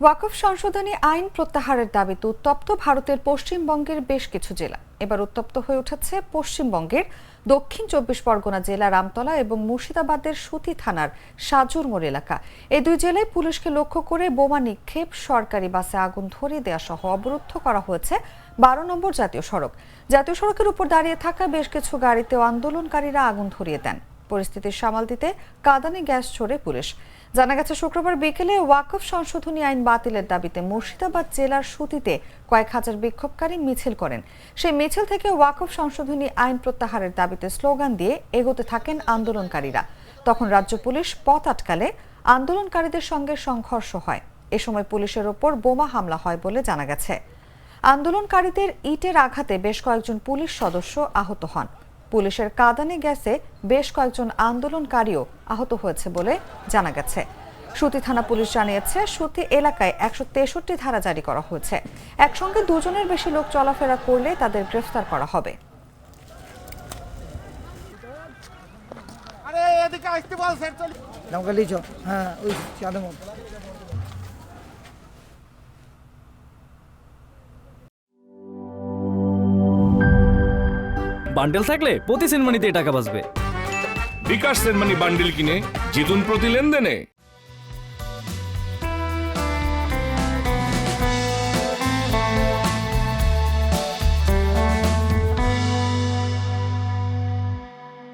ওয়াকফ সংশোধনী আইন প্রত্যাহারের দাবিতে উত্তপ্ত ভারতের পশ্চিমবঙ্গের বেশ কিছু জেলা। এবার উত্তপ্ত হয়ে উঠেছে পশ্চিমবঙ্গের দক্ষিণ 24 পরগনা জেলার আমতলা এবং মুর্শিদাবাদের সুতি থানার সাজুর মোড় এলাকা। এই দুই জেলায় পুলিশকে লক্ষ্য করে বোমা নিক্ষেপ, সরকারি বাসে আগুন ধরিয়ে দেওয়া সহ অবরুদ্ধ করা হয়েছে 12 নম্বর জাতীয় সড়ক। জাতীয় সড়কের উপর দাঁড়িয়ে থাকা বেশ কিছু গাড়িতেও আন্দোলনকারীরা আগুন ধরিয়ে দেন। পরিস্থিতি সামাল দিতে কাঁদানে গ্যাস ছোড়ে পুলিশ। জানা গেছে, শুক্রবার বিকেলে ওয়াকফ সংশোধনী আইন বাতিলের দাবিতে মুর্শিদাবাদ জেলার সুতিতে কয়েক হাজার বিক্ষোভকারী মিছিল করেন। সেই মিছিল থেকে ওয়াকফ সংশোধনী আইন প্রত্যাহারের দাবিতে স্লোগান দিয়ে এগোতে থাকেন আন্দোলনকারীরা। তখন রাজ্য পুলিশ পথ আটকালে আন্দোলনকারীদের সঙ্গে সংঘর্ষ হয়। এ সময় পুলিশের ওপর বোমা হামলা হয় বলে জানা গেছে। আন্দোলনকারীদের ইটের আঘাতে বেশ কয়েকজন পুলিশ সদস্য আহত হন। পুলিশের কাঁদানে গ্যাসে বেশ কয়েকজন আন্দোলনকারীও আহত হয়েছে বলে জানা গেছে। সুতি থানা পুলিশ জানিয়েছে, সুতি এলাকায় 163 ধারা জারি করা হয়েছে। একসঙ্গে দুজনের বেশি লোক চলাফেরা করলে তাদের গ্রেফতার করা হবে। বান্ডেল থাকলে প্রতি সেনমানিতে টাকা বাঁচবে। বিকাশ সেনমানি বান্ডিল কিনে জিতুন প্রতি লেনদেনে।